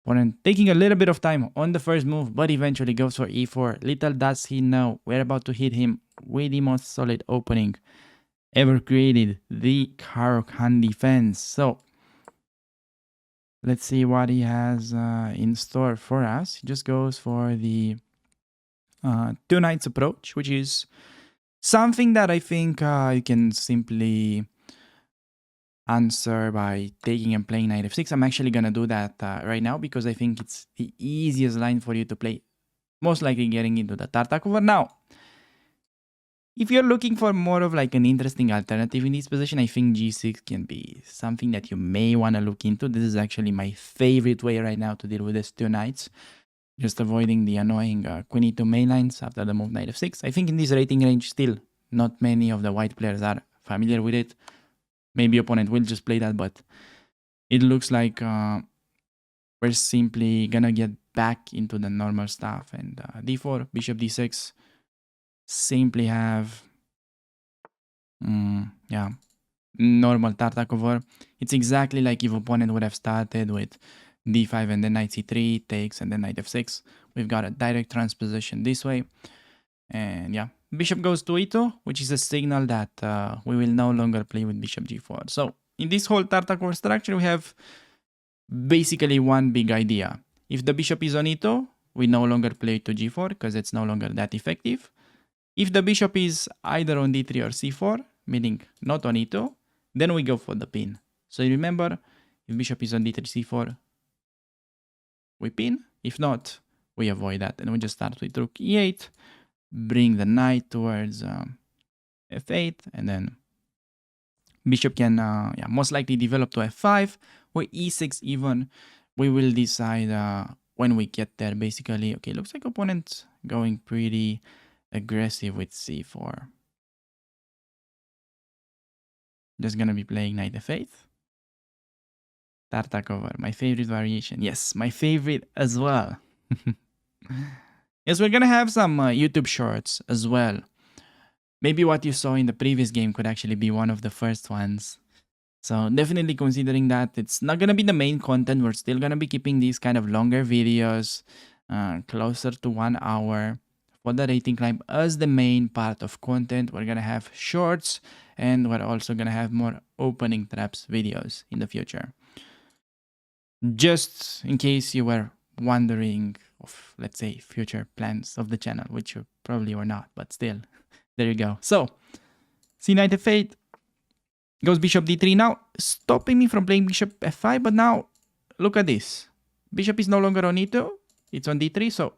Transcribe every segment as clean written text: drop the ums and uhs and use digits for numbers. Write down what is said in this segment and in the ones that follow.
Opponent taking a little bit of time on the first move, but eventually goes for e4. Little does he know, we're about to hit him with the most solid opening ever created, the Caro-Kann defense. So let's see what he has in store for us. He just goes for the two knights approach, which is something that I think you can simply answer by taking and playing knight f6. I'm actually gonna do that right now because I think it's the easiest line for you to play, most likely getting into the Tartakower. Now, if you're looking for more of like an interesting alternative in this position, I think g6 can be something that you may want to look into. This is actually my favorite way right now to deal with these two knights, just avoiding the annoying queen e2 main lines after the move knight f6. I think in this rating range still not many of the white players are familiar with it. Maybe opponent will just play that, but it looks like we're simply gonna get back into the normal stuff. And d4, bishop d6, simply have, normal Tartakower. It's exactly like if opponent would have started with d5 and then knight c3, takes, and then knight f6. We've got a direct transposition this way. And yeah, bishop goes to e2, which is a signal that we will no longer play with bishop g4. So in this whole Tartakower structure, we have basically one big idea. If the bishop is on e2, we no longer play to g4 because it's no longer that effective. If the bishop is either on d3 or c4, meaning not on e2, then we go for the pin. So remember, if bishop is on d3, c4, we pin. If not, we avoid that. And we just start with rook e8, bring the knight towards f8, and then bishop can most likely develop to f5 or e6 even. We will decide when we get there, basically. Okay, looks like opponent's going pretty aggressive with c4. Just gonna be playing knight f8. Tartakower, my favorite variation. Yes, my favorite as well. Yes, we're gonna have some YouTube shorts as well. Maybe what you saw in the previous game could actually be one of the first ones. So definitely considering that. It's not gonna be the main content. We're still gonna be keeping these kind of longer videos, closer to 1 hour for the rating climb as the main part of content. We're gonna have shorts, and we're also gonna have more opening traps videos in the future. Just in case you were wondering of, let's say, future plans of the channel, which you probably were not, but still, there you go. So, c knight f8, goes bishop d3 now, stopping me from playing bishop f5, but now, look at this. Bishop is no longer on e2, it's on d3, so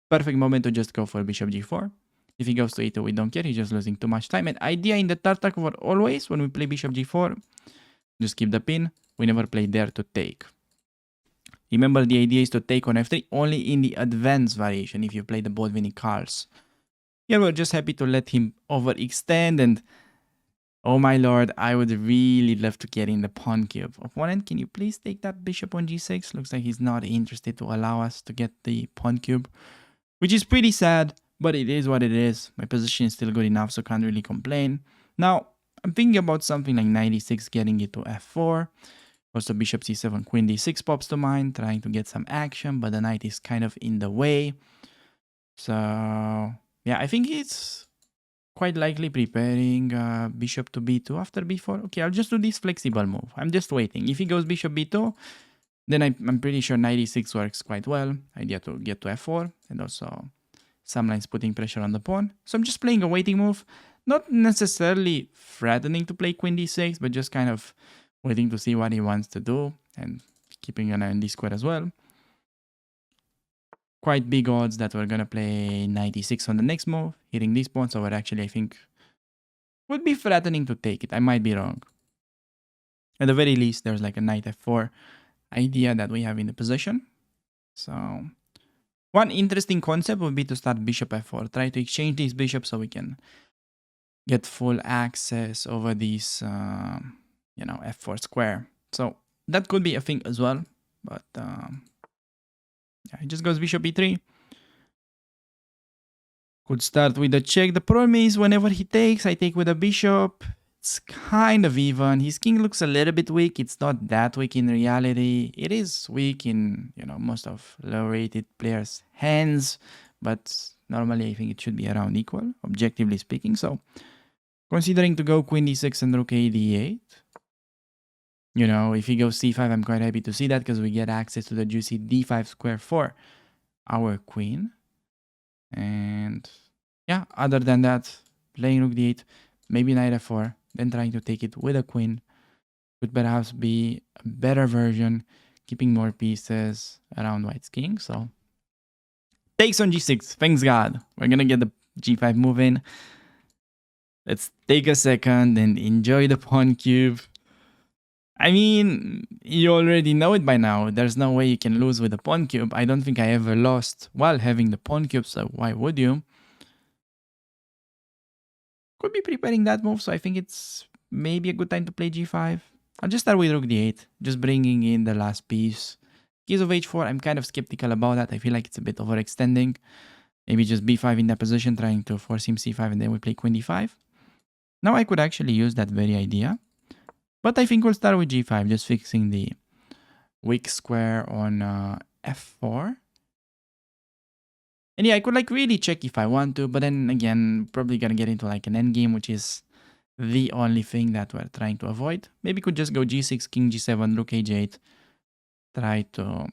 perfect moment to just go for bishop g4. If he goes to e2, we don't care, he's just losing too much time. And idea in the Tartakower always, when we play bishop g4, just keep the pin. We never play there to take. Remember, the idea is to take on f3 only in the advanced variation if you play the both-winning cards. Here we're just happy to let him overextend, and oh my lord, I would really love to get in the pawn cube. Opponent, can you please take that bishop on g6? Looks like he's not interested to allow us to get the pawn cube, which is pretty sad, but it is what it is. My position is still good enough, so can't really complain. Now, I'm thinking about something like knight e6, getting it to f4. Also, bishop c7, queen d6 pops to mind, trying to get some action, but the knight is kind of in the way. So, yeah, I think it's quite likely preparing bishop to b2 after b4. Okay, I'll just do this flexible move. I'm just waiting. If he goes bishop b2, then I'm pretty sure knight e6 works quite well. Idea to get to f4, and also some lines putting pressure on the pawn. So I'm just playing a waiting move. Not necessarily threatening to play queen d6, but just kind of waiting to see what he wants to do and keeping an eye on d square as well. Quite big odds that we're gonna play knight e6 on the next move, hitting this pawn, so we're actually, I think, would be threatening to take it. I might be wrong. At the very least, there's like a knight f4 idea that we have in the position. So one interesting concept would be to start bishop f4. Try to exchange these bishops so we can get full access over these, f4 square. So that could be a thing as well. But yeah, it just goes bishop e3. Could start with a check. The problem is whenever he takes, I take with a bishop. it's kind of even. His king looks a little bit weak. It's not that weak in reality. It is weak in, most of low-rated players' hands, but normally I think it should be around equal, objectively speaking. So, considering to go queen d6 and rook a d8, if he goes c5, I'm quite happy to see that because we get access to the juicy d5 square for our queen. And yeah, other than that, playing rook d8, maybe knight f4, then trying to take it with a queen would perhaps be a better version, keeping more pieces around white's king. So takes on g6, thanks God. We're gonna get the g5 move in. Let's take a second and enjoy the pawn cube. I mean, you already know it by now. There's no way you can lose with the pawn cube. I don't think I ever lost while having the pawn cube, so why would you? Could be preparing that move, so I think it's maybe a good time to play g5. I'll just start with rook d8, just bringing in the last piece. Keys of h4, I'm kind of skeptical about that. I feel like it's a bit overextending. Maybe just b5 in that position, trying to force him c5, and then we play queen d5. Now I could actually use that very idea. But I think we'll start with g5, just fixing the weak square on f4. And yeah, I could really check if I want to, but then again, probably gonna get into an endgame, which is the only thing that we're trying to avoid. Maybe could just go g6, king g7, rook h8. Try to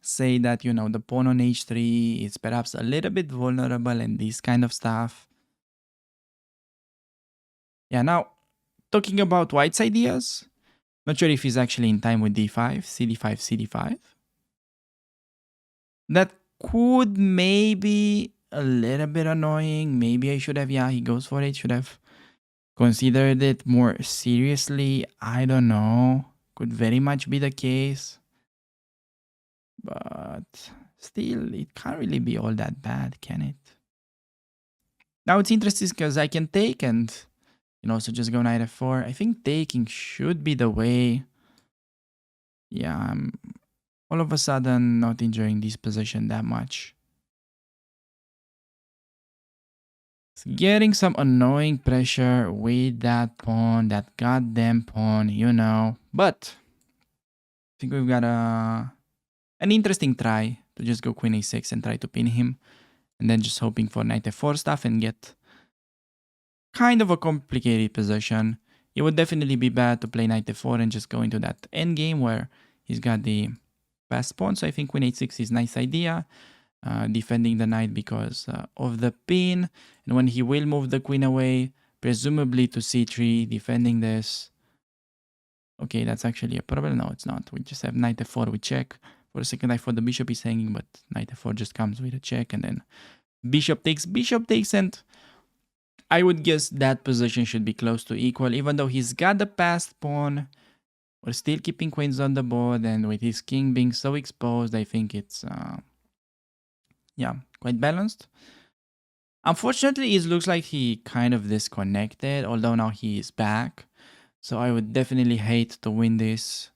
say that, the pawn on h3 is perhaps a little bit vulnerable and this kind of stuff. Yeah, now, talking about white's ideas, not sure if he's actually in time with d5, cd5, cd5. That could maybe a little bit annoying. Maybe I should have, yeah, he goes for it. Should have considered it more seriously. I don't know. Could very much be the case. But still, it can't really be all that bad, can it? Now it's interesting because I can take and, so just go knight f4. I think taking should be the way. Yeah, I'm all of a sudden not enjoying this position that much. It's getting some annoying pressure with that pawn, that goddamn pawn, But I think we've got an interesting try to just go queen a6 and try to pin him. And then just hoping for knight f4 stuff and get kind of a complicated position. It would definitely be bad to play knight f4 and just go into that endgame where he's got the fast pawn. So I think queen h6 is a nice idea. Defending the knight because of the pin. And when he will move the queen away, presumably to c3, defending this. Okay, that's actually a problem. No, it's not. We just have knight f4, we check. For a second, I thought the bishop is hanging, but knight f4 just comes with a check. And then bishop takes, and I would guess that position should be close to equal. Even though he's got the passed pawn, we're still keeping queens on the board. And with his king being so exposed, I think it's... yeah, quite balanced. Unfortunately, it looks like he kind of disconnected, although now he is back. So I would definitely hate to win this,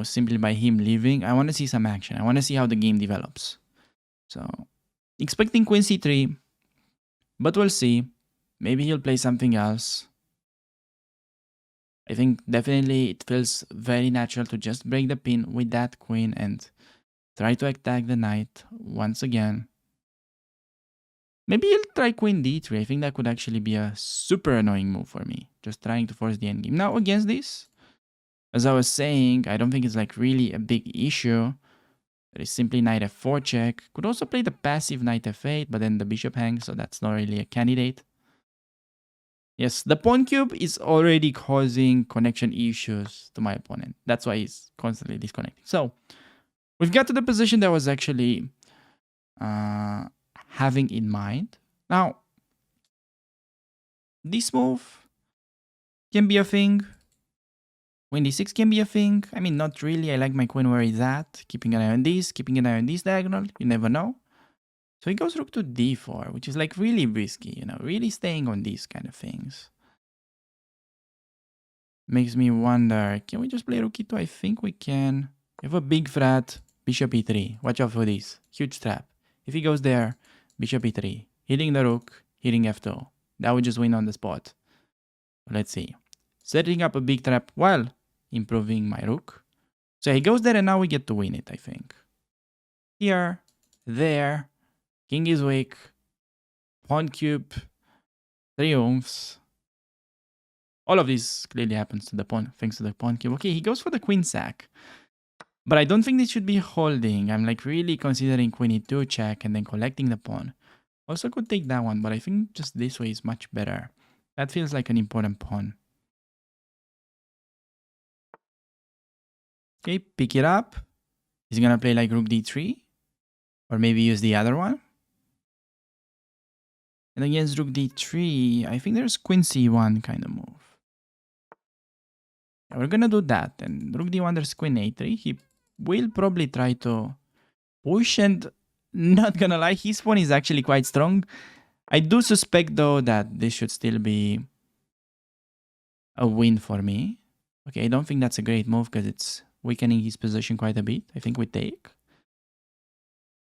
simply by him leaving. I want to see some action. I want to see how the game develops. So, expecting queen c3, but we'll see. Maybe he'll play something else. I think definitely it feels very natural to just break the pin with that queen and try to attack the knight once again. Maybe he'll try queen d3. I think that could actually be a super annoying move for me. Just trying to force the endgame. Now against this, as I was saying, I don't think it's really a big issue. There is simply knight f4 check. Could also play the passive knight f8, but then the bishop hangs, so that's not really a candidate. Yes, the pawn cube is already causing connection issues to my opponent. That's why he's constantly disconnecting. So, we've got to the position that I was actually having in mind. Now, this move can be a thing. Queen d6 can be a thing. I mean, not really. I like my queen where it's at. Keeping an eye on this, keeping an eye on this diagonal. You never know. So he goes rook to d4, which is really risky, really staying on these kind of things. Makes me wonder, can we just play rook e2? I think we can. We have a big threat. Bishop e3. Watch out for this. Huge trap. If he goes there, bishop e3. Hitting the rook, hitting f2. That would just win on the spot. Let's see. Setting up a big trap while improving my rook. So he goes there and now we get to win it, I think. Here, there, king is weak, pawn cube, triumphs. All of this clearly happens to the pawn, thanks to the pawn cube. Okay, he goes for the queen sack. But I don't think this should be holding. I'm like really considering queen e2 check and then collecting the pawn. Also could take that one, but I think just this way is much better. That feels like an important pawn. Okay, pick it up. He's gonna play like rook d3. Or maybe use the other one. And against rook d3, I think there's queen c1 kind of move. Yeah, we're gonna do that. And rook d1, there's queen a3. He will probably try to push, and not gonna lie, his pawn is actually quite strong. I do suspect though that this should still be a win for me. Okay, I don't think that's a great move because it's weakening his position quite a bit. I think we take.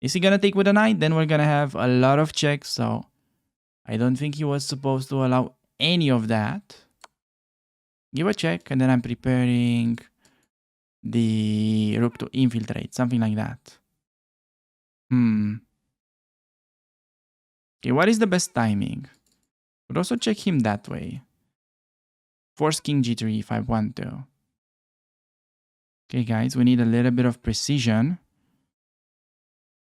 Is he gonna take with a knight? Then we're gonna have a lot of checks, so I don't think he was supposed to allow any of that. Give a check, and then I'm preparing the rook to infiltrate, something like that. Okay, what is the best timing? Would also check him that way. Force king g3 if I want to. Okay, guys, we need a little bit of precision.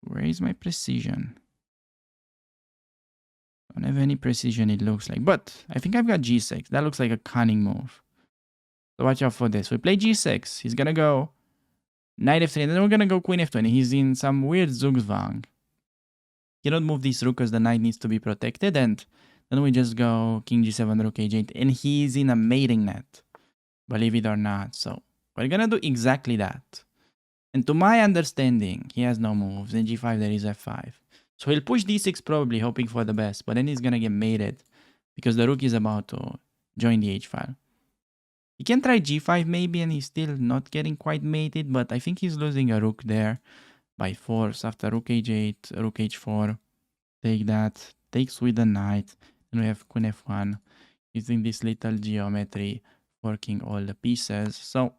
Where is my precision? Don't have any precision, it looks like. But I think I've got g6. That looks like a cunning move. So watch out for this. We play g6. He's gonna go knight f3, and then we're gonna go queen f20. He's in some weird zugzwang. Cannot move this rook because the knight needs to be protected, and then we just go king g7, rook h8, and he's in a mating net, believe it or not. So we're gonna do exactly that. And to my understanding, he has no moves. In g5 there is f5. So he'll push d6 probably, hoping for the best, but then he's gonna get mated because the rook is about to join the h file. He can try g5 maybe, and he's still not getting quite mated, but I think he's losing a rook there by force after rook h8, rook h4. Take that, takes with the knight, and we have queen f1 using this little geometry, working all the pieces. So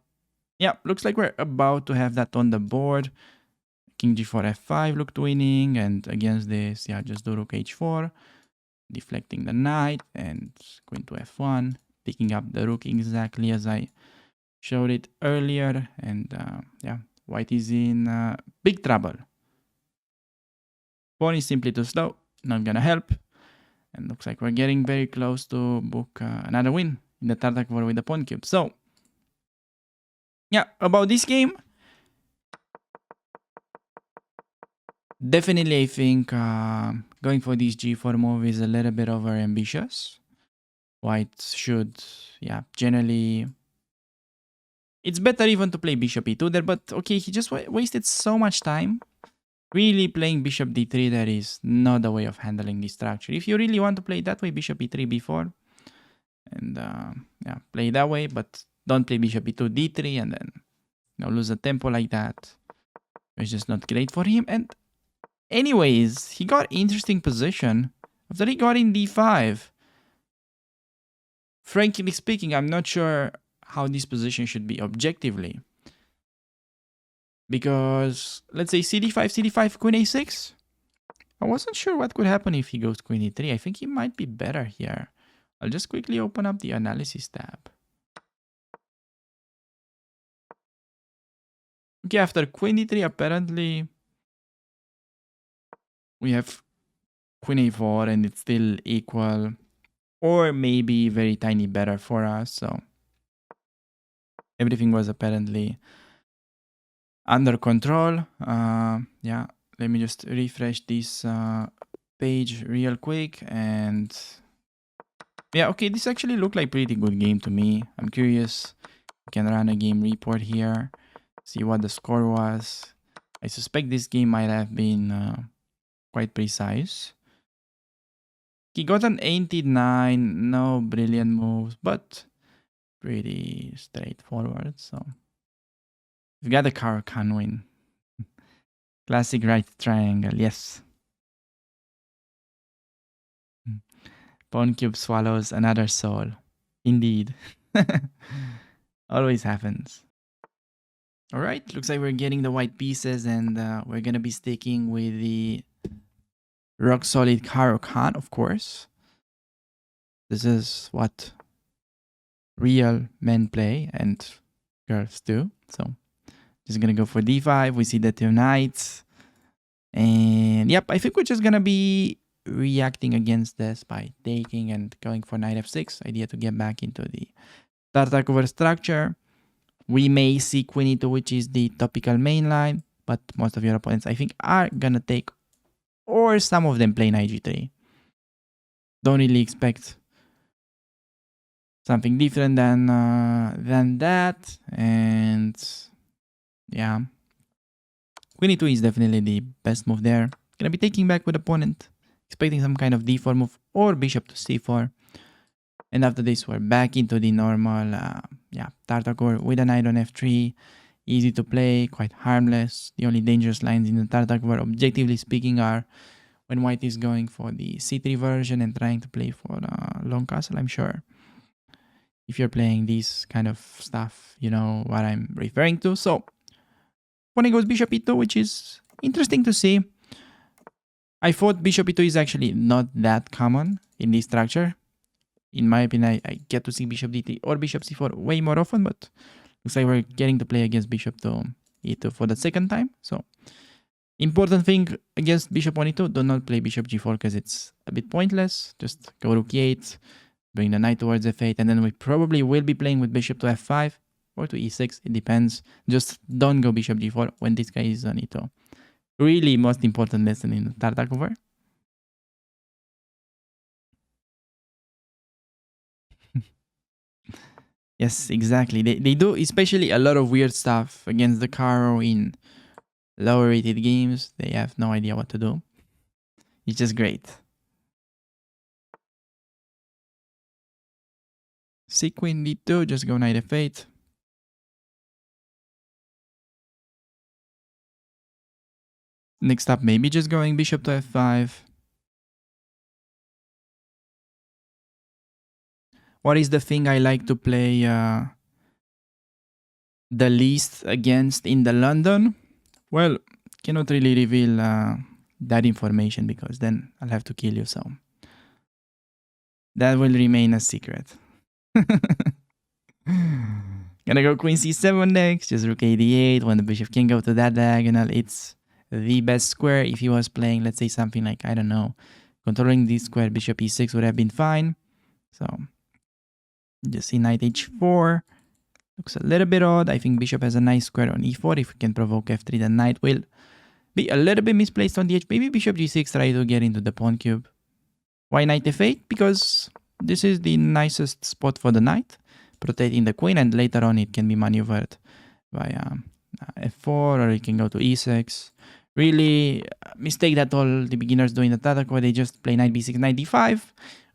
yeah, looks like we're about to have that on the board. King g4, f5 looked winning, and against this, yeah, just do rook h4, deflecting the knight, and queen to f1, picking up the rook exactly as I showed it earlier, and yeah, white is in big trouble. Pawn is simply too slow, not gonna help, and looks like we're getting very close to book another win in the Tartakower with the pawn cube. So yeah, about this game, definitely I think going for this g4 move is a little bit over ambitious. White should, yeah, generally, it's better even to play bishop e2 there, but okay, he just wasted so much time. Really playing bishop d3 there is not the way of handling this structure. If you really want to play that way, bishop e3, b4, and yeah, play that way, but don't play bishop e2, d3, and then lose a tempo like that. It's just not great for him. And anyways, he got interesting position after he got in d5. Frankly speaking, I'm not sure how this position should be objectively. Because, let's say cd5, queen a6. I wasn't sure what could happen if he goes queen e3. I think he might be better here. I'll just quickly open up the analysis tab. Okay, after queen e3, apparently we have queen a4 and it's still equal. Or maybe very tiny better for us. So everything was apparently under control. Yeah, let me just refresh this page real quick. And yeah, okay, this actually looked like pretty good game to me. I'm curious. I can run a game report here, see what the score was. I suspect this game might have been quite precise. He got an 89, no brilliant moves, but pretty straightforward. So we've got the Caro-Kann win. Classic right triangle, yes. Pawn cube swallows another soul. Indeed. Always happens. All right, looks like we're getting the white pieces, and we're gonna be sticking with the rock solid Caro-Kann, of course. This is what real men play and girls do. So just gonna go for d5. We see the two knights, and yep, I think we're just gonna be reacting against this by taking and going for knight f6. Idea to get back into the Tartakower structure. We may see queen e2, which is the topical main line, but most of your opponents, I think, are gonna take, or some of them play knight g3. Don't really expect something different than that. And yeah, queen e2 is definitely the best move there. Gonna be taking back with opponent, expecting some kind of d4 move or bishop to c4. And after this, we're back into the normal, Tartakower with a knight on f3. Easy to play, quite harmless. The only dangerous lines in the Tartakower, objectively speaking, are when white is going for the c3 version and trying to play for long castle, I'm sure. If you're playing this kind of stuff, you know what I'm referring to. So, when it goes bishop e2, which is interesting to see. I thought bishop e2 is actually not that common in this structure. In my opinion, I get to see bishop d3 or bishop c4 way more often, but looks like we're getting to play against bishop to e2 for the second time. So, important thing against bishop on e2, do not play bishop g4 because it's a bit pointless. Just go rook e8, bring the knight towards f8, and then we probably will be playing with bishop to f5 or to e6. It depends. Just don't go bishop g4 when this guy is on e2. Really most important lesson in Tartakower. Yes, exactly. They do especially a lot of weird stuff against the Caro in lower rated games. They have no idea what to do. It's just great. See queen d2, just go knight f8. Next up, maybe just going bishop to f5. What is the thing I like to play the least against in the London? Well, cannot really reveal that information because then I'll have to kill you, so that will remain a secret. Gonna go queen c7 next, just rook a8. When the bishop can go to that diagonal, it's the best square. If he was playing, let's say, something like, I don't know, controlling this square, bishop e6 would have been fine. So just see knight h4. Looks a little bit odd. I think bishop has a nice square on e4. If we can provoke f3, the knight will be a little bit misplaced on the edge. Maybe bishop g6, try to get into the pawn cube. Why knight f8? Because this is the nicest spot for the knight, protecting the queen, and later on it can be maneuvered by f4, or it can go to e6. Really, mistake that all the beginners do in the Tartakower. They just play knight b6, knight d5.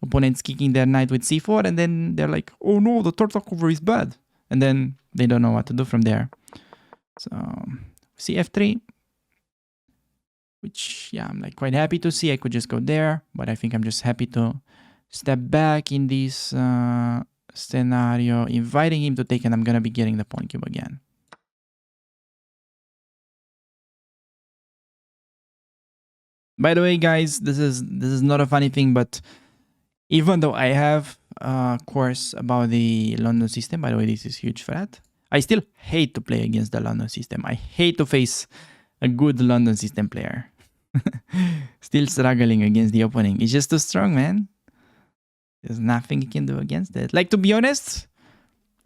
Opponents kicking their knight with c4, and then they're like, oh no, the Tartakower is bad. And then they don't know what to do from there. So, see f3. Which, yeah, I'm like quite happy to see. I could just go there, but I think I'm just happy to step back in this scenario, inviting him to take, and I'm gonna be getting the pawn cube again. By the way, guys, this is not a funny thing, but even though I have a course about the London system, by the way, this is huge for that, I still hate to play against the London system. I hate to face a good London system player. Still struggling against the opening. It's just too strong, man. There's nothing you can do against it. Like, to be honest,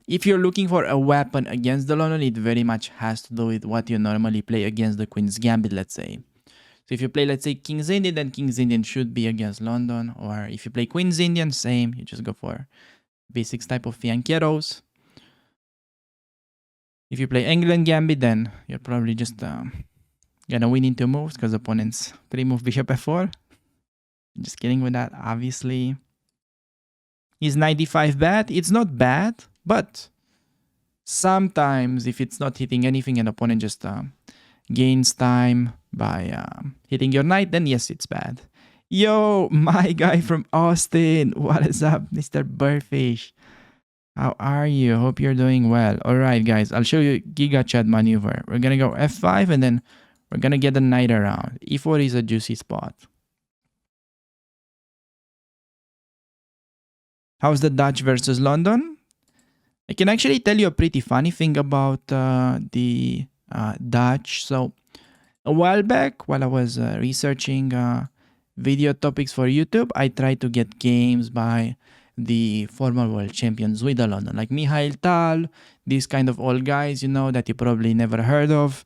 if you're looking for a weapon against the London, it very much has to do with what you normally play against the Queen's Gambit, let's say. So if you play, let's say, King's Indian, then King's Indian should be against London. Or if you play Queen's Indian, same. You just go for basics type of fianqueros. If you play England Gambit, then you're probably just gonna win in 2 moves because opponents 3-move bishop f4. Just kidding with that, obviously. Is 95 bad? It's not bad, but sometimes if it's not hitting anything and opponent just gains time by hitting your knight, then yes, it's bad. Yo, my guy from Austin, what is up, Mr. Burfish? How are you? Hope you're doing well. All right, guys, I'll show you Giga Chat maneuver. We're gonna go f5 and then we're gonna get the knight around. e4 is a juicy spot. How's the Dutch versus London? I can actually tell you a pretty funny thing about the Dutch. So a while back, while I was researching video topics for YouTube, I tried to get games by the former world champions with the London, like Michael Tal, these kind of old guys, you know, that you probably never heard of.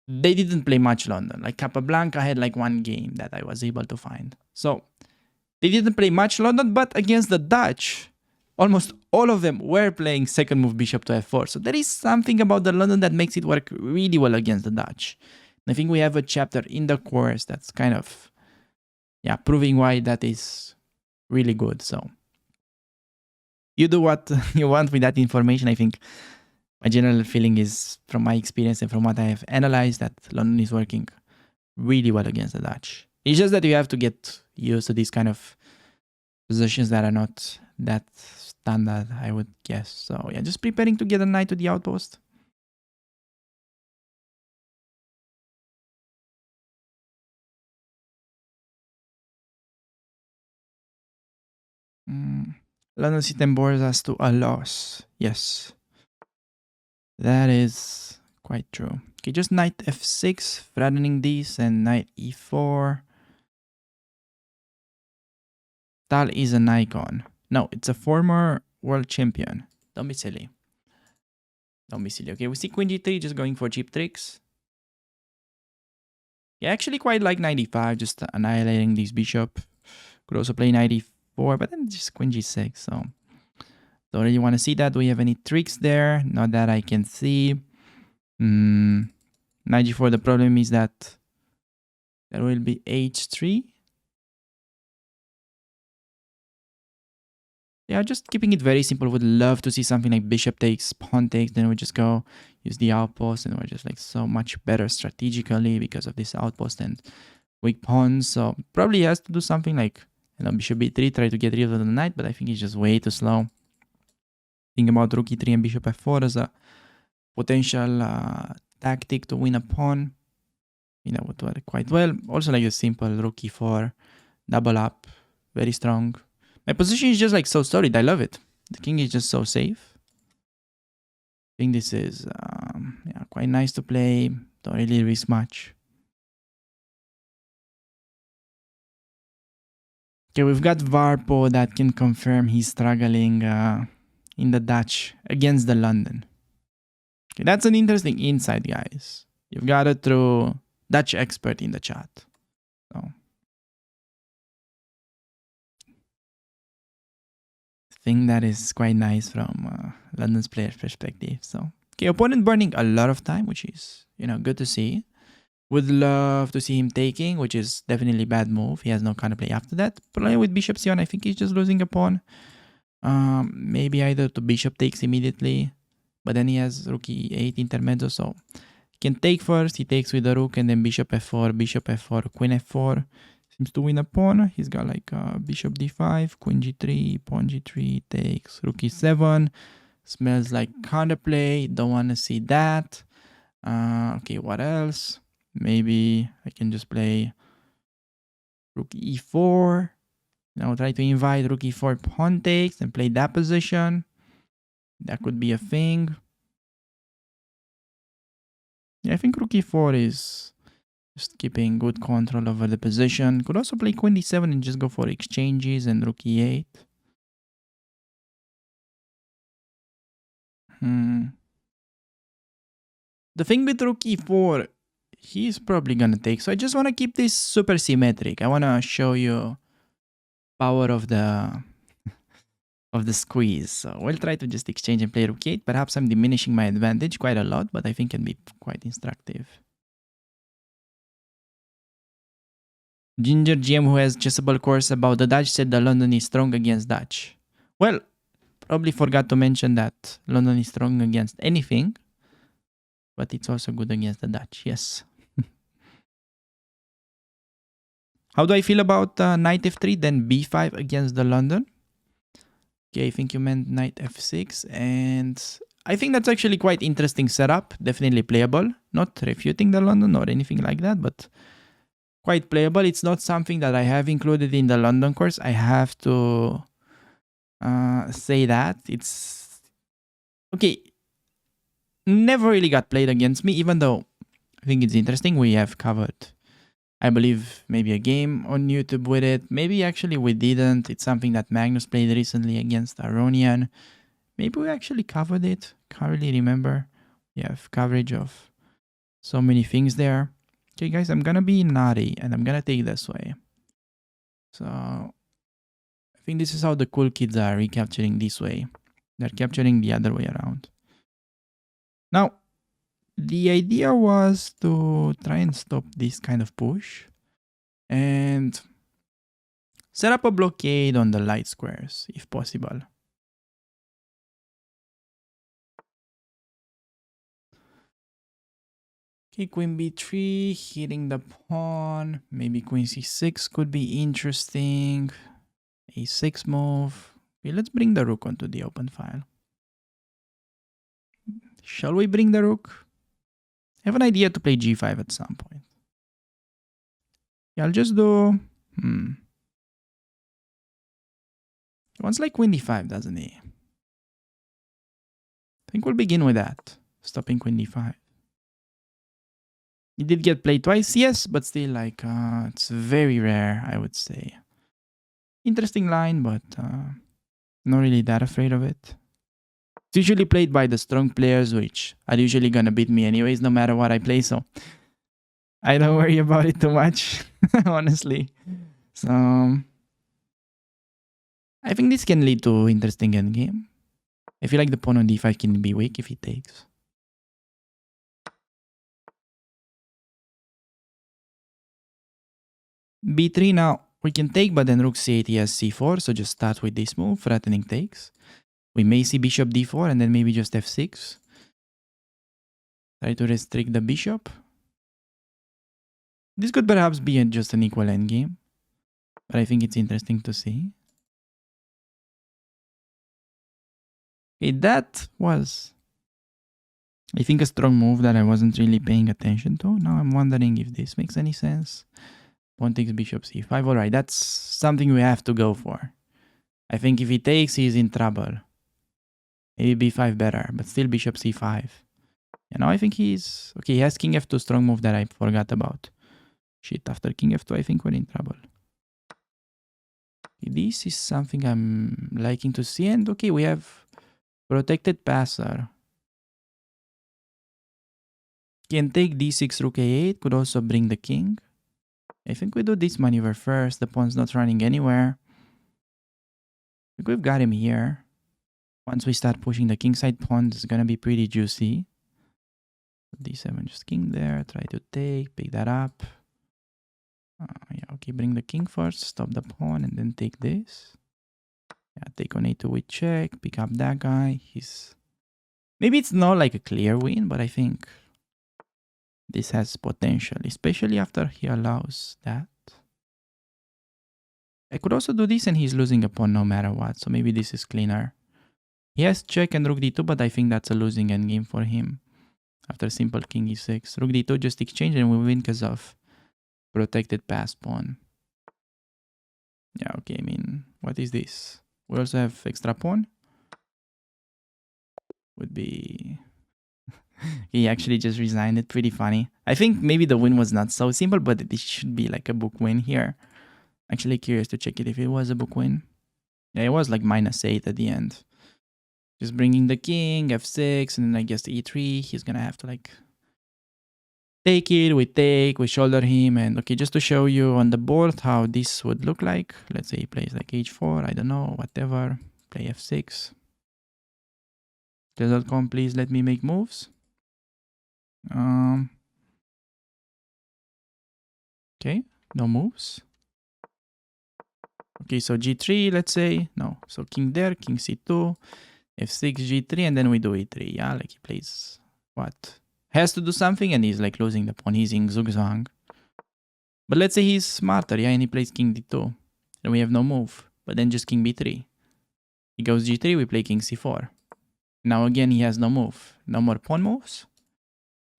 They didn't play much London. Like Capablanca had like one game that I was able to find. So they didn't play much London, but against the Dutch, almost all of them were playing second move bishop to f4. So there is something about the London that makes it work really well against the Dutch. And I think we have a chapter in the course that's kind of, yeah, proving why that is really good. So you do what you want with that information. I think my general feeling is, from my experience and from what I have analyzed, that London is working really well against the Dutch. It's just that you have to get used to these kind of positions that are not that standard, I would guess. So yeah, just preparing to get a knight to the outpost. London system bores us to a loss. Yes. That is quite true. Okay, just knight f6, threatening these, and knight e4. Tal is an icon. No, it's a former world champion. Don't be silly. Don't be silly. Okay, we see queen g3, just going for cheap tricks. Yeah, actually quite like 95, just annihilating this bishop. Could also play 94, but then just queen g6, so don't really want to see that. Do we have any tricks there? Not that I can see. Knight g4, the problem is that there will be h3. Yeah, just keeping it very simple. Would love to see something like bishop takes, pawn takes, then we just go use the outpost, and we're just like so much better strategically because of this outpost and weak pawns. So probably he has to do something like, you know, bishop b3, try to get rid of the knight, but I think he's just way too slow. Think about rook e3 and bishop f4 as a potential tactic to win a pawn. You know, would work quite well. Also like a simple rook e4, double up, very strong. My position is just like so solid. I love it. The king is just so safe. I think this is yeah, quite nice to play. Don't really risk much. Okay, we've got Varpo that can confirm he's struggling in the Dutch against the London. Okay, that's an interesting insight, guys. You've got it through Dutch expert in the chat. So I think that is quite nice from London's player's perspective. So okay, opponent burning a lot of time, which is, you know, good to see. Would love to see him taking, which is definitely bad move. He has no counterplay after that. Playing with bishop c1, I think he's just losing a pawn. Maybe either to bishop takes immediately, but then he has rook e8 intermezzo, so he can take first. He takes with the rook, and then bishop f4, queen f4. Seems to win a pawn. He's got like bishop d5, queen g3, pawn g3, takes, rook e7. Smells like counterplay. Don't want to see that. Okay, what else? Maybe I can just play rook e4. Now try to invite rook e4 pawn takes and play that position. That could be a thing. Yeah, I think rook e4 is just keeping good control over the position. Could also play queen d7 and just go for exchanges and rook e8. The thing with rook e4, he's probably gonna take. So I just want to keep this super symmetric. I want to show you power of the squeeze. So we'll try to just exchange and play rook e8. Perhaps I'm diminishing my advantage quite a lot, but I think can be quite instructive. Ginger GM, who has chessable course about the Dutch, said that London is strong against Dutch. Well, probably forgot to mention that London is strong against anything, but it's also good against the Dutch, yes. How do I feel about knight f3, then b5 against the London? Okay, I think you meant knight f6, and I think that's actually quite interesting setup. Definitely playable. Not refuting the London or anything like that, but quite playable. It's not something that I have included in the London course. I have to say that. It's... Okay, never really got played against me, even though I think it's interesting. We have covered, I believe, maybe a game on YouTube with it. Maybe actually we didn't. It's something that Magnus played recently against Aronian. Maybe we actually covered it. Can't really remember. We have coverage of so many things there. Okay, guys, I'm gonna be naughty and I'm gonna take this way. So I think this is how the cool kids are recapturing this way. They're capturing the other way around. Now, the idea was to try and stop this kind of push and set up a blockade on the light squares if possible. Okay, queen b3, hitting the pawn. Maybe queen c6 could be interesting. a6 move. Okay, let's bring the rook onto the open file. Shall we bring the rook? I have an idea to play g5 at some point. Yeah, I'll just do... He wants like queen d5, doesn't he? I think we'll begin with that. Stopping queen d5. He did get played twice, yes, but still, like, it's very rare, I would say. Interesting line, but not really that afraid of it. It's usually played by the strong players, which are usually gonna beat me anyways, no matter what I play, so I don't worry about it too much, honestly. So I think this can lead to interesting endgame. I feel like the pawn on d5 can be weak if he takes. b3 now. We can take, but then rook c8, he has c4, so just start with this move, threatening takes. We may see bishop d4 and then maybe just f6. Try to restrict the bishop. This could perhaps be just an equal endgame, but I think it's interesting to see. Okay, that was, I think, a strong move that I wasn't really paying attention to. Now I'm wondering if this makes any sense. Pawn takes bishop c5. Alright, that's something we have to go for. I think if he takes, he's in trouble. Maybe b5 better, but still bishop c5. And now I think he's... Okay, he has king f2, strong move that I forgot about. Shit, after king f2, I think we're in trouble. Okay, this is something I'm liking to see. And okay, we have protected passer. Can take d6, rook a8. Could also bring the king. I think we do this maneuver first. The pawn's not running anywhere. I think we've got him here. Once we start pushing the kingside pawn, it's gonna be pretty juicy. d7, just king there. Try to take, pick that up. Yeah, okay, bring the king first, stop the pawn, and then take this. Yeah, take on a2 with check, pick up that guy. He's... Maybe it's not like a clear win, but I think this has potential, especially after he allows that. I could also do this and he's losing a pawn no matter what, so maybe this is cleaner. He has check and rook d2, but I think that's a losing endgame for him. After simple king e6, rook d2 just exchange and we win because of protected pass pawn. Yeah, okay, I mean, what is this? We also have extra pawn. Would be... He actually just resigned it. Pretty funny. I think maybe the win was not so simple, but it should be like a book win here. Actually curious to check it if it was a book win. Yeah, it was like -8 at the end. Just bringing the king, f6, and then I guess e3. He's gonna have to like take it, we shoulder him, and okay, just to show you on the board how this would look like. Let's say he plays like h4, I don't know, whatever. Play f6. Chess.com, please let me make moves. Okay, no moves. Okay, so g3, let's say. No, so king there, king c2, f6, g3, and then we do e3. Yeah, like he plays what? Has to do something, and he's like losing the pawn. He's in zugzwang. But let's say he's smarter, yeah, and he plays king d2. Then we have no move, but then just king b3. He goes g3, we play king c4. Now again, he has no move. No more pawn moves.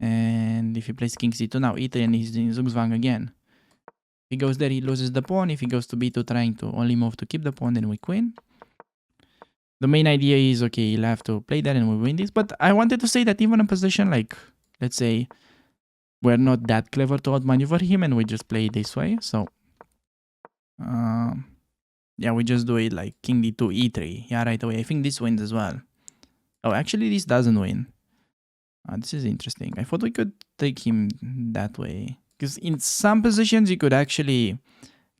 And if he plays king c2, now e3 and he's in zugzwang again. If he goes there, he loses the pawn. If he goes to b2, trying to only move to keep the pawn, then we queen. The main idea is, okay, he'll have to play that and we win this. But I wanted to say that even a position like, let's say, we're not that clever to outmaneuver him and we just play it this way. So, yeah, we just do it like king d2, e3. Yeah, right away. I think this wins as well. Oh, actually, this doesn't win. This is interesting. I thought we could take him that way. Because in some positions, you could actually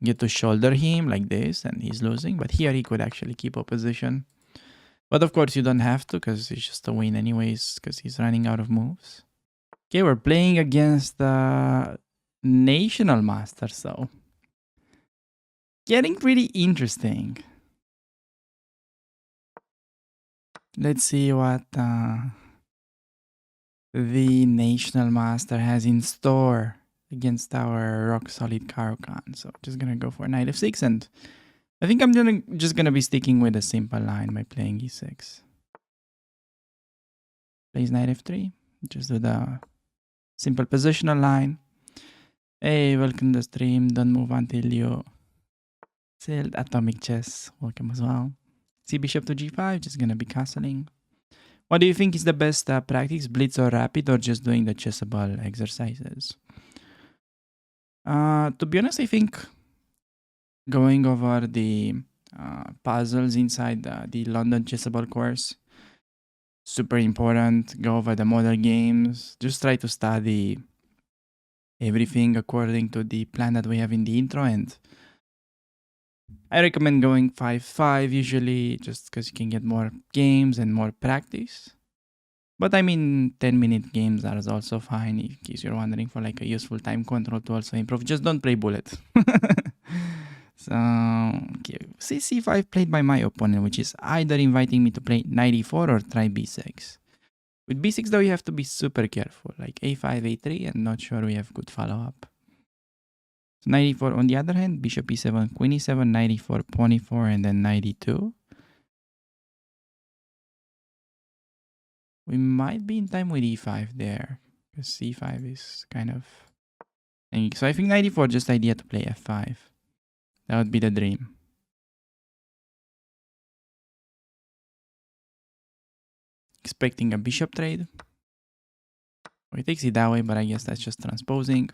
get to shoulder him like this and he's losing. But here, he could actually keep a position. But of course, you don't have to because it's just a win anyways because he's running out of moves. Okay, we're playing against the national master, so getting pretty interesting. Let's see what the national master has in store against our rock solid Caro-Kann. So just gonna go for knight f6, and I think I'm just gonna be sticking with a simple line by playing e6. Plays knight f3. Just do the simple positional line. Hey, welcome to the stream. Don't move until you sailed Atomic Chess. Welcome as well. C bishop to g5. Just gonna be castling. What do you think is the best practice? Blitz or rapid, or just doing the chessable exercises? To be honest, I think going over the puzzles inside the London Chessable course, super important. Go over the model games. Just try to study everything according to the plan that we have in the intro, and I recommend going 5-5 usually, just because you can get more games and more practice. But I mean, 10-minute games are also fine in case you're wondering for like a useful time control to also improve. Just don't play bullet. So, okay. C5 played by my opponent, which is either inviting me to play knight e4 or try b6. With b6 though, you have to be super careful, like a5, a3, and not sure we have good follow-up. So knight e4 on the other hand, bishop e7, queen e7, knight e4, pawn e4, and then knight e2. We might be in time with e5 there, because c5 is kind of... So I think knight e4, just idea to play f5. That would be the dream. Expecting a bishop trade. Or he takes it that way, but I guess that's just transposing.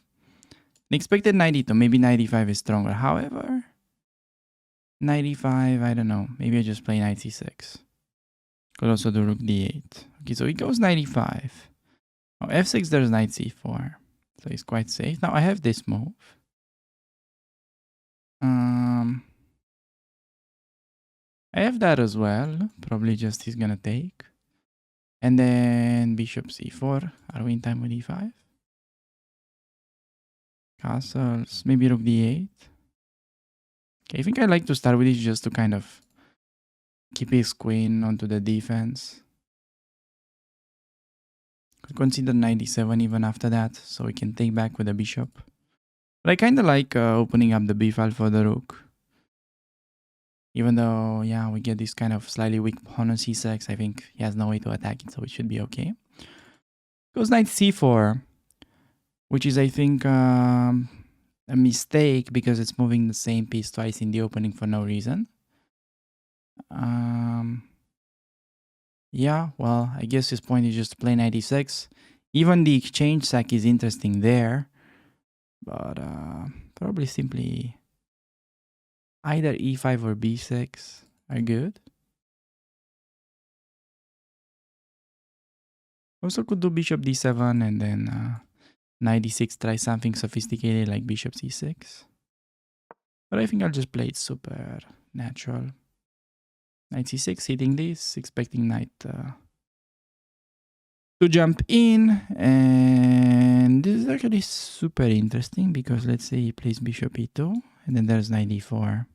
Expected knight e2, maybe knight e5 is stronger. However, knight e5, I don't know. Maybe I just play knight c6. Could also do rook d8. Okay, so he goes knight e5. Oh, f6, there's knight c4. So he's quite safe. Now I have this move. I have that as well. Probably just he's gonna take. And then bishop c4. Are we in time with e5? Castles. Maybe rook d8. Okay, I think I like to start with this just to kind of keep his queen onto the defense. Could consider knight d7 even after that, so we can take back with the bishop. But I kind of like opening up the b file for the rook. Even though, yeah, we get this kind of slightly weak pawn on c6, I think he has no way to attack it, so it should be okay. Goes knight c4, which is, I think, a mistake because it's moving the same piece twice in the opening for no reason. Yeah, well, I guess his point is just to play knight e6. Even the exchange sack is interesting there, but probably simply either e5 or b6 are good. Also could do bishop d7 and then knight d6, try something sophisticated like bishop c6. But I think I'll just play it super natural. Knight c6, hitting this, expecting knight to jump in. And this is actually super interesting because let's say he plays bishop e2 and then there's knight e4.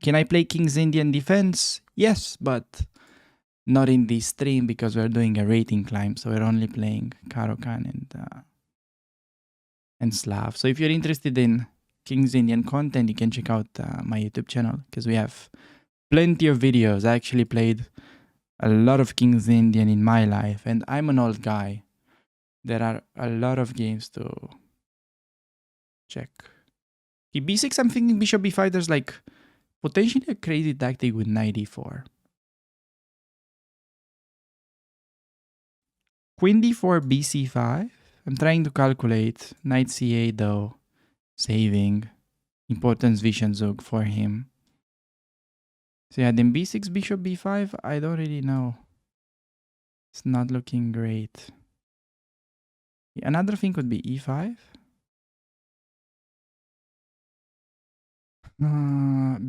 Can I play King's Indian defense? Yes, but not in this stream because we're doing a rating climb, so we're only playing Caro-Kann and Slav. So if you're interested in King's Indian content, you can check out my YouTube channel because we have plenty of videos. I actually played a lot of King's Indian in my life, and I'm an old guy. There are a lot of games to check. Okay, b6, I'm thinking bishop b5, there's like potentially a crazy tactic with knight e4. Queen d4, bc5. I'm trying to calculate. Knight c8 though, saving. Importance vision zug for him. So yeah, then b6, bishop b5, I don't really know. It's not looking great. Another thing could be e5.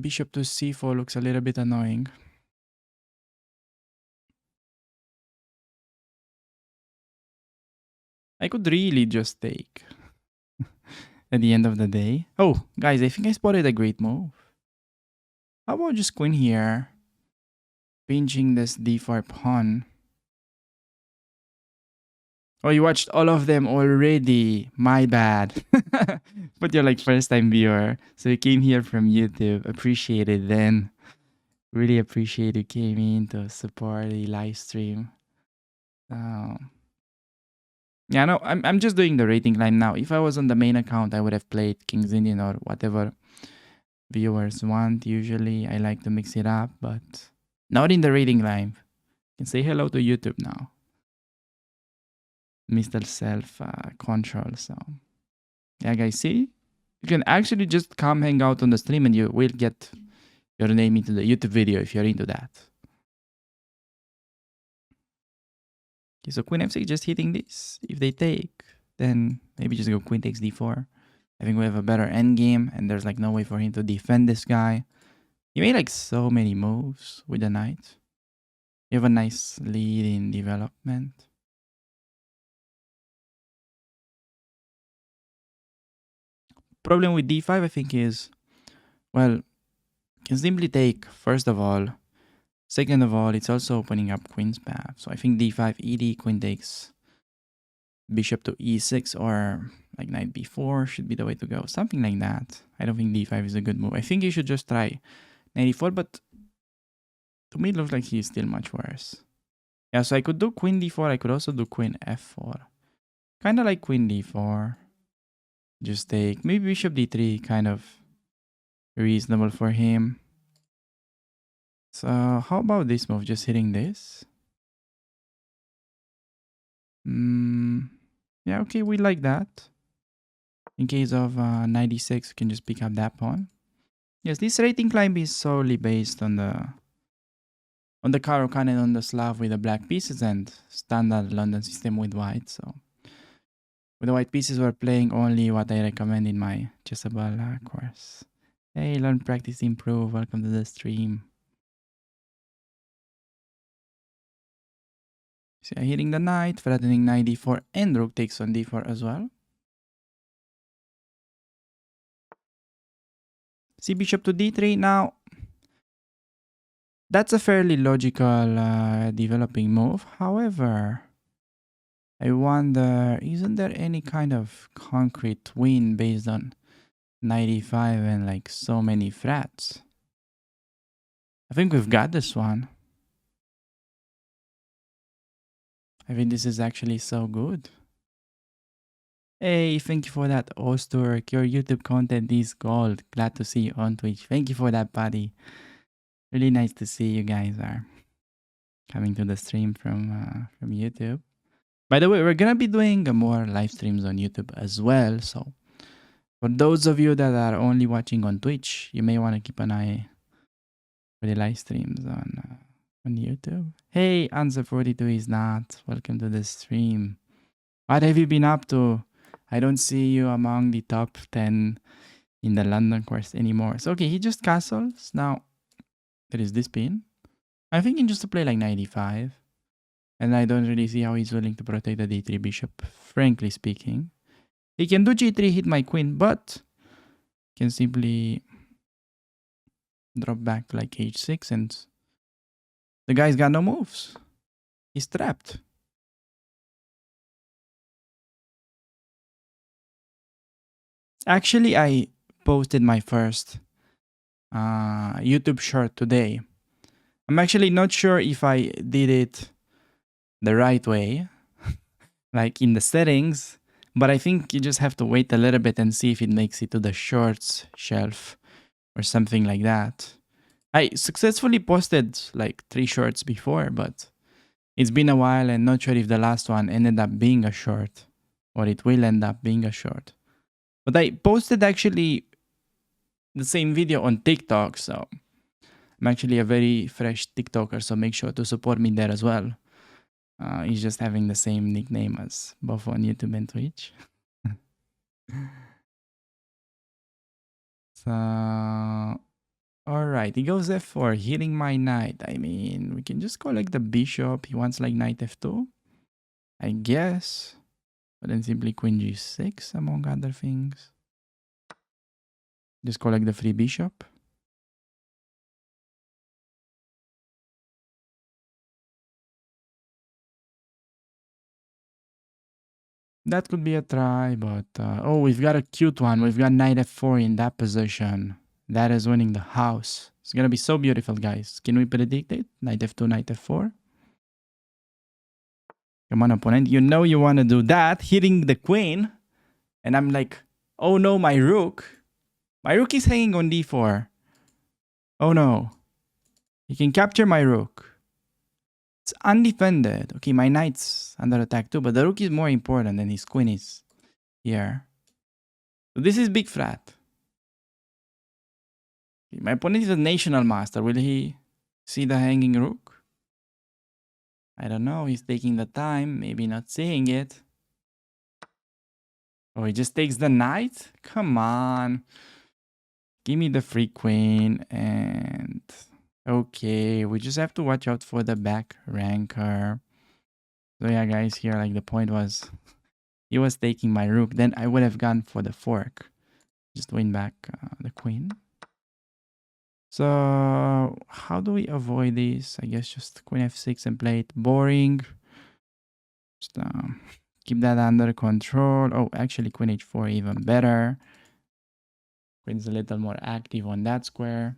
Bishop to c4 looks a little bit annoying. I could really just take at the end of the day. Oh, guys, I think I spotted a great move. How about just queen here, pinching this d4 pawn? Oh, you watched all of them already. My bad. But you're like first time viewer. So you came here from YouTube. Appreciate it then. Really appreciate you came in to support the live stream. Yeah, no, I'm just doing the rating line now. If I was on the main account, I would have played King's Indian or whatever viewers want. Usually, I like to mix it up, but not in the rating line. You can say hello to YouTube now. Mr. Self Control. So, yeah, guys, see? You can actually just come hang out on the stream and you will get your name into the YouTube video if you're into that. Okay, so Queen f6 just hitting this. If they take, then maybe just go Queen takes d4. I think we have a better endgame, and there's like no way for him to defend this guy. He made like so many moves with the knight. You have a nice lead in development. Problem with d5, I think, is, well, you can simply take, first of all. Second of all, it's also opening up queen's path. So I think d5, ed, queen takes, bishop to e6, or like knight b4 should be the way to go. Something like that. I don't think d5 is a good move. I think you should just try knight e4, but to me it looks like he's still much worse. Yeah, so I could do queen d4. I could also do queen f4. Kind of like queen d4. Just take maybe bishop d3, kind of reasonable for him. So how about this move? Just hitting this. Yeah, okay, we like that. In case of 96, you can just pick up that pawn. Yes, this rating climb is solely based on the Caro-Kann and on the Slav with the black pieces and standard London system with white. So with the white pieces, we're playing only what I recommend in my Chessable course. Hey, learn, practice, improve. Welcome to the stream. So hitting the knight, threatening knight d4, and rook takes on d4 as well. See bishop to d3. Now, that's a fairly logical developing move. However, I wonder, isn't there any kind of concrete win based on 95 and like so many threats? I think we've got this one. I think this is actually so good. Hey, thank you for that, Osturk. Your YouTube content is gold. Glad to see you on Twitch. Thank you for that, buddy. Really nice to see you guys are coming to the stream from YouTube. By the way, we're gonna be doing more live streams on YouTube as well. So for those of you that are only watching on Twitch, you may want to keep an eye for the live streams on YouTube. Hey, Answer42 is not. Welcome to the stream. What have you been up to? I don't see you among the top 10 in the London course anymore. So, okay, he just castles. Now, there is this pin. I'm thinking just to play like 95. And I don't really see how he's willing to protect the d3 bishop, frankly speaking. He can do g3, hit my queen, but can simply drop back to like h6 and the guy's got no moves. He's trapped. Actually, I posted my first YouTube short today. I'm actually not sure if I did it the right way, like in the settings, but I think you just have to wait a little bit and see if it makes it to the shorts shelf or something like that. I successfully posted like 3 shorts before, but it's been a while and not sure if the last one ended up being a short or it will end up being a short. But I posted actually the same video on TikTok, so I'm actually a very fresh TikToker, so make sure to support me there as well. He's just having the same nickname as both on YouTube and Twitch. So, alright, he goes F4, hitting my knight. I mean, we can just collect the bishop. He wants like knight F2, I guess. But then simply queen G6, among other things. Just collect the free bishop. That could be a try, but oh, we've got a cute one. We've got knight F4 in that position. That is winning the house. It's gonna be so beautiful, guys. Can we predict it? Knight F2, knight F4. Come on, opponent. You know you want to do that. Hitting the queen. And I'm like, oh no, my rook. My rook is hanging on D4. Oh no. He can capture my rook. It's undefended. Okay, my knight's under attack too, but the rook is more important than his queen is here. So this is big flat. Okay, my opponent is a national master. Will he see the hanging rook? I don't know. He's taking the time. Maybe not seeing it. Oh, he just takes the knight? Come on. Give me the free queen and... Okay, we just have to watch out for the back ranker. So yeah, guys, here like the point was he was taking my rook. Then I would have gone for the fork. Just win back the queen. So how do we avoid this? I guess just queen f6 and play it boring. Just keep that under control. Oh, actually queen h4 even better. Queen's a little more active on that square.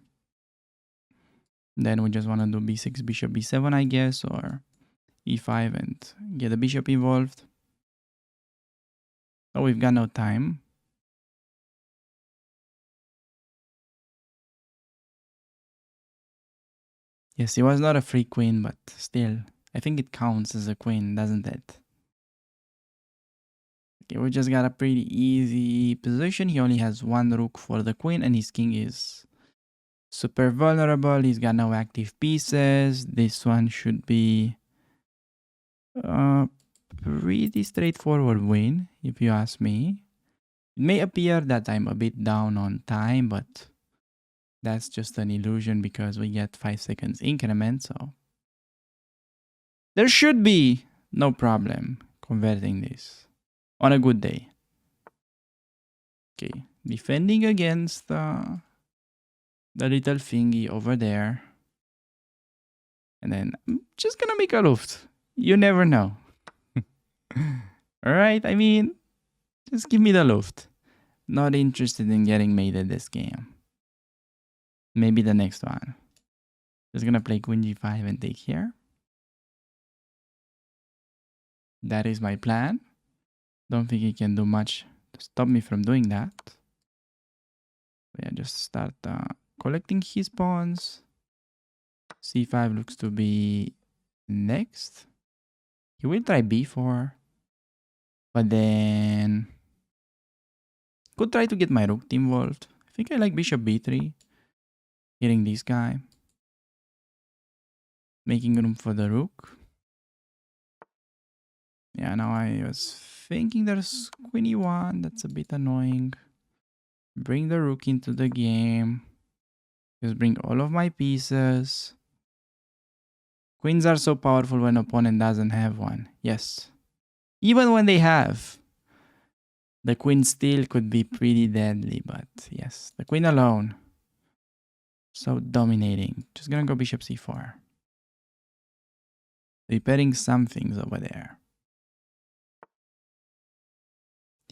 Then we just want to do b6, bishop b7, I guess, or e5 and get the bishop involved. Oh, we've got no time. Yes, it was not a free queen, but still, I think it counts as a queen, doesn't it? Okay, we just got a pretty easy position. He only has one rook for the queen, and his king is super vulnerable. He's got no active pieces. This one should be a pretty straightforward win, if you ask me. It may appear that I'm a bit down on time, but that's just an illusion because we get 5 seconds increment, so there should be no problem converting this on a good day. Okay, defending against the little thingy over there. And then I'm just gonna make a luft. You never know. Alright, I mean, just give me the luft. Not interested in getting mated this game. Maybe the next one. Just gonna play queen g5 and take here. That is my plan. Don't think he can do much to stop me from doing that. Yeah, just start collecting his pawns. c5 looks to be next. He will try b4. But then... could try to get my rook involved. I think I like bishop b3. Hitting this guy. Making room for the rook. Yeah, now I was thinking there's queen e1. That's a bit annoying. Bring the rook into the game. Just bring all of my pieces. Queens are so powerful when opponent doesn't have one. Yes. Even when they have. The queen still could be pretty deadly, but yes. The queen alone. So dominating. Just gonna go bishop c4. Repairing some things over there.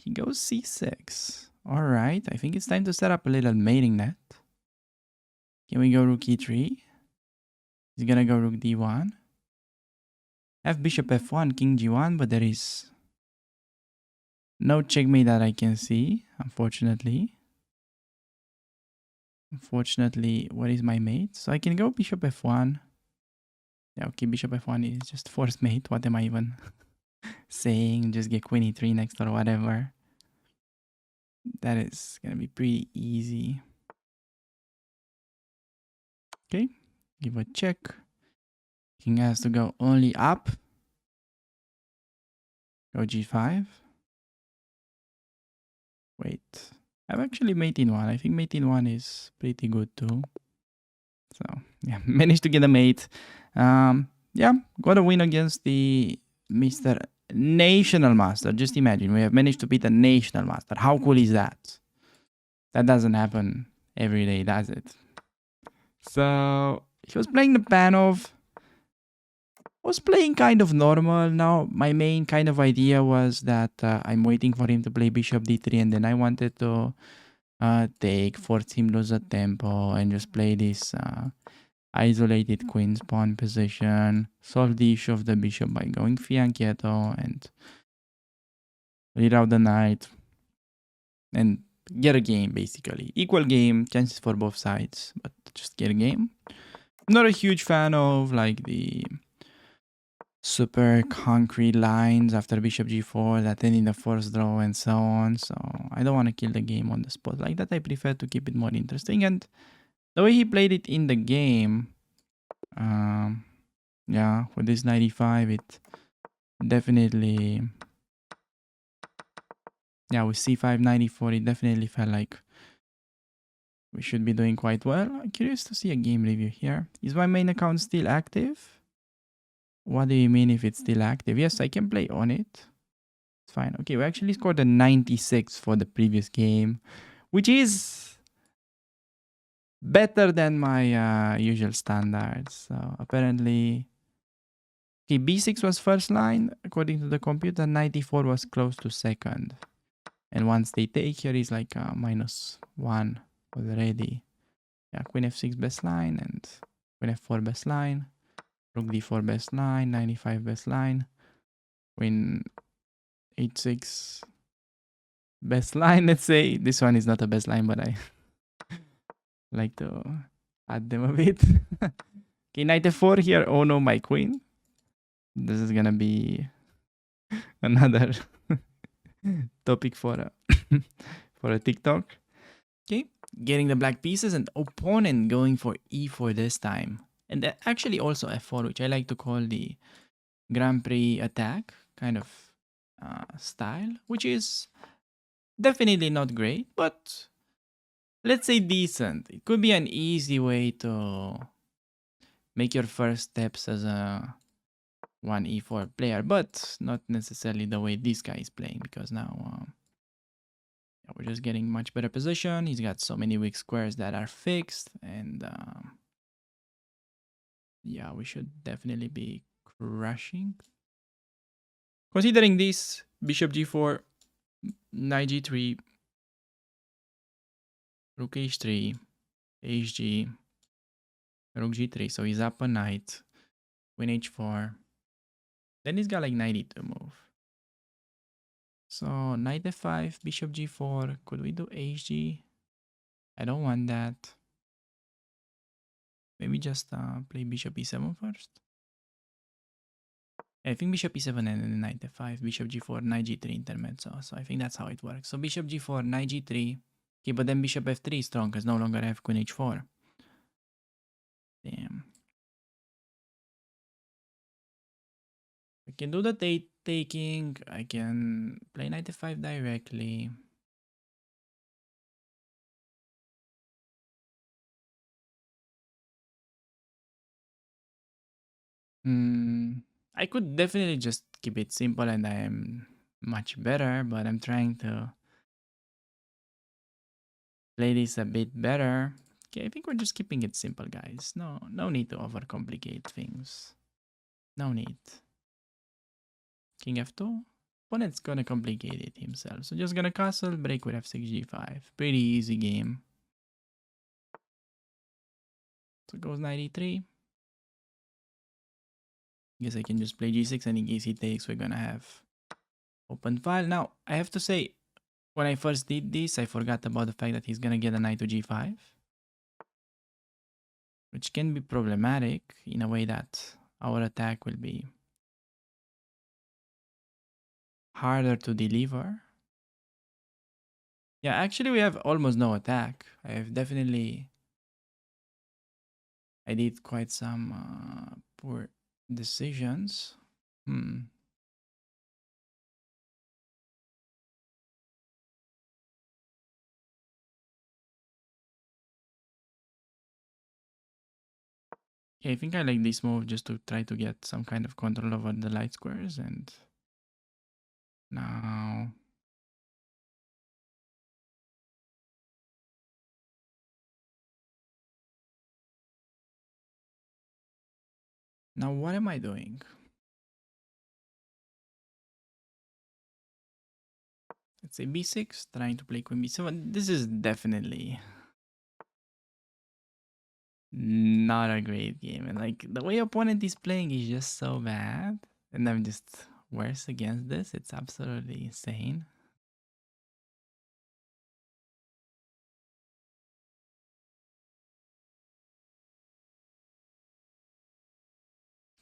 He goes c6. Alright, I think it's time to set up a little mating net. Can we go rook e3? He's gonna go rook d1. Have bishop f1, king g1, but there is no checkmate that I can see, unfortunately. Unfortunately, what is my mate? So I can go bishop f1. Yeah, okay, bishop f1 is just forced mate. What am I even saying? Just get queen e3 next or whatever. That is gonna be pretty easy. Okay, give a check. King has to go only up. Go g5. Wait, I've actually mate in 1. I think mate in 1 is pretty good too. So yeah, managed to get a mate. Yeah, got a win against the Mr. National Master. Just imagine, we have managed to beat a National Master. How cool is that? That doesn't happen every day, does it? So he was playing the Panov. Was playing kind of normal. Now my main kind of idea was that I'm waiting for him to play bishop d3, and then I wanted to force him lose a tempo, and just play this isolated queen's pawn position, solve the issue of the bishop by going fianchetto and lead out the knight, and get a game basically. Equal game, chances for both sides, but just get a game. I'm not a huge fan of like the super concrete lines after bishop g4 that end in the first draw and so on, so I don't want to kill the game on the spot like that. I prefer to keep it more interesting, and the way he played it in the game, yeah, with this 95, it definitely, yeah, with c5 94, it definitely felt like we should be doing quite well. I'm curious to see a game review here. Is my main account still active? What do you mean if it's still active? Yes, I can play on it. It's fine. Okay, we actually scored a 96 for the previous game, which is better than my usual standards. So apparently, okay, b6 was first line according to the computer. 94 was close to second, and once they take here is like -1 already. Yeah, queen f6 best line and queen f4 best line, rook d4 best line, 95 best line, queen h6 best line. Let's say this one is not a best line, but I like to add them a bit. Okay, knight f4 here. Oh no, my queen. This is gonna be another topic for a for a TikTok. Okay, getting the black pieces, and opponent going for e4 this time, and actually also f4, which I like to call the Grand Prix attack kind of style, which is definitely not great, but let's say decent. It could be an easy way to make your first steps as a 1e4 player, but not necessarily the way this guy is playing, because now we're just getting much better position. He's got so many weak squares that are fixed, and yeah, we should definitely be crushing. Considering this, bishop g4, knight g3, rook h3, hg, rook g3, so he's up a knight, queen h4, then he's got like 92 move. So knight f5, bishop g4, could we do hg? I don't want that. Maybe just play bishop e7 first. I think bishop e7 and then knight f5, bishop g4, knight g3 intermezzo. So I think that's how it works. So bishop g4, knight g3. Okay, but then bishop f3 is strong because no longer I have queen h4. Damn. I can do the taking. I can play knight f5 directly. I could definitely just keep it simple and I am much better, but I'm trying to play this a bit better. Okay, I think we're just keeping it simple, guys. No need to overcomplicate things. No need. King f2. Opponent's gonna complicate it himself. So just gonna castle, break with f6, g5. Pretty easy game. So it goes 93. Guess I can just play g6, and in case he takes, we're gonna have open file. Now, I have to say, when I first did this, I forgot about the fact that he's gonna get a knight to g5, which can be problematic in a way that our attack will be harder to deliver. Yeah, actually we have almost no attack. I did quite some poor decisions. Yeah, I think I like this move just to try to get some kind of control over the light squares, and now what am I doing? Let's say b6, trying to play queen b7. This is definitely not a great game. And like the way opponent is playing is just so bad. And I'm just worse against this. It's absolutely insane.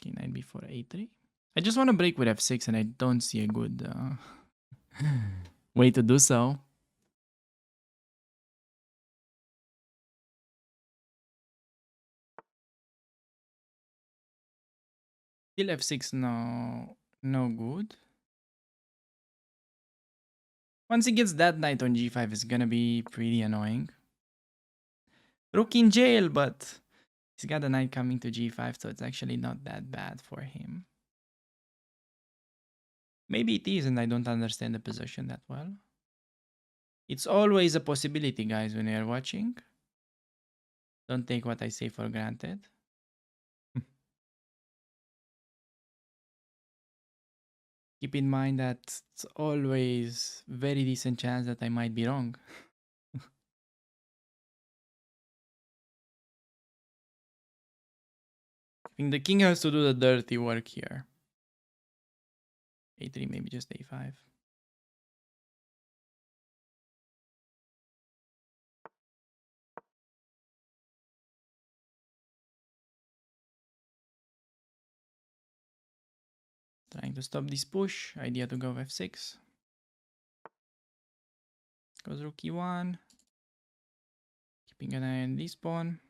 Okay, knight b4, a3. I just want to break with f6, and I don't see a good way to do so. Still f6, no good. Once he gets that knight on g5, it's gonna be pretty annoying. Rook in jail, but he's got a knight coming to g5, so it's actually not that bad for him. Maybe it is, and I don't understand the position that well. It's always a possibility, guys, when you're watching. Don't take what I say for granted. Keep in mind that it's always very decent chance that I might be wrong. I think the king has to do the dirty work here. a3, maybe just a5. Trying to stop this push. Idea to go f6. Goes rook e1. Keeping an eye on this pawn.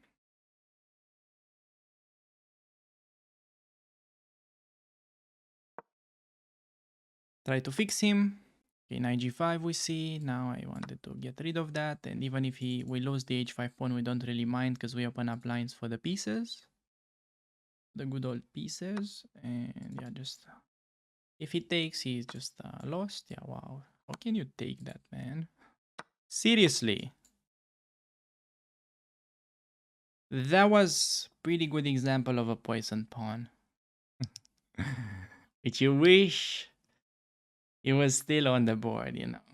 Try to fix him. Okay, knight g5 we see. Now I wanted to get rid of that. And even if we lose the h5 pawn, we don't really mind because we open up lines for the pieces. The good old pieces. And yeah, just... if he takes, he's just lost. Yeah, wow. How can you take that, man? Seriously. That was pretty good example of a poison pawn. Which you wish it was still on the board, you know.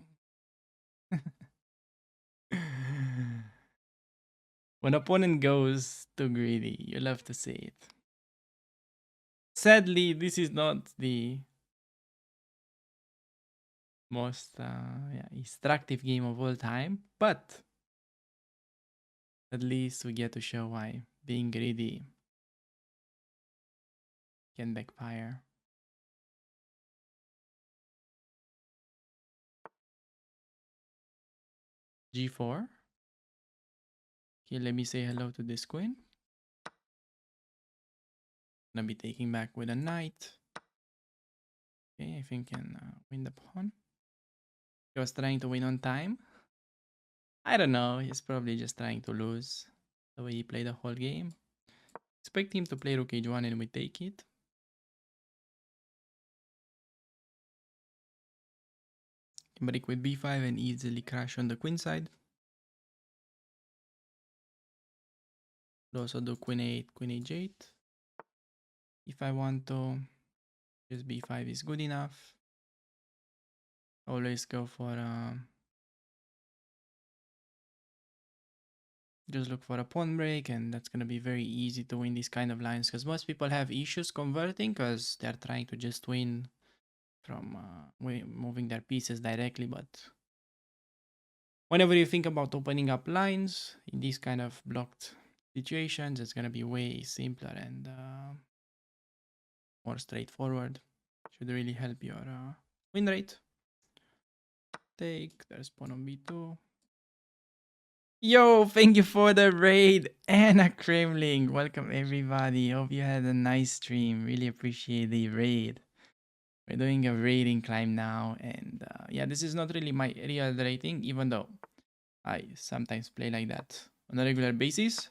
When opponent goes too greedy, you love to see it. Sadly, this is not the most instructive game of all time, but at least we get to show why being greedy can backfire. g4. Okay, let me say hello to this queen. Gonna be taking back with a knight. Okay, I think I can win the pawn. He was trying to win on time. I don't know, he's probably just trying to lose the way he played the whole game. Expect him to play rook h1 and we take it. Break with b5 and easily crash on the queen side. Could also do queen 8, queen h8. If I want to, just b5 is good enough. Always go for just look for a pawn break, and that's gonna be very easy to win these kind of lines, because most people have issues converting because they're trying to just win from moving their pieces directly. But whenever you think about opening up lines in these kind of blocked situations, it's gonna be way simpler and more straightforward. Should really help your win rate. Take, there's pawn on b2. Yo, thank you for the raid, Anna Kremling. Welcome everybody. Hope you had a nice stream. Really appreciate the raid. We're doing a raiding climb now, and yeah, this is not really my real rating, even though I sometimes play like that on a regular basis.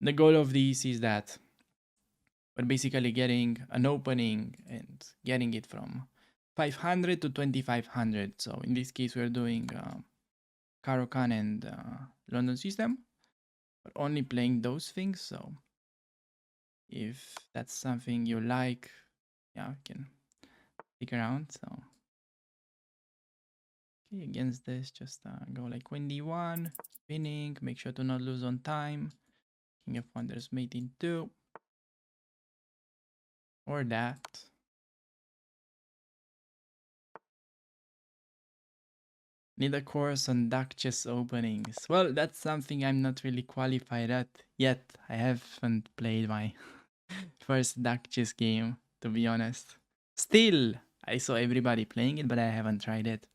The goal of this is that we're basically getting an opening and getting it from 500 to 2500. So in this case, we're doing Caro-Kann and London system. We're only playing those things, so if that's something you like, yeah, you can stick around. So okay, against this, just go like queen d1, winning, make sure to not lose on time. King f1, there's mate in 2. Or that. Need a course on duck chess openings. Well, that's something I'm not really qualified at yet. I haven't played my first duck chess game, to be honest. Still, I saw everybody playing it, but I haven't tried it.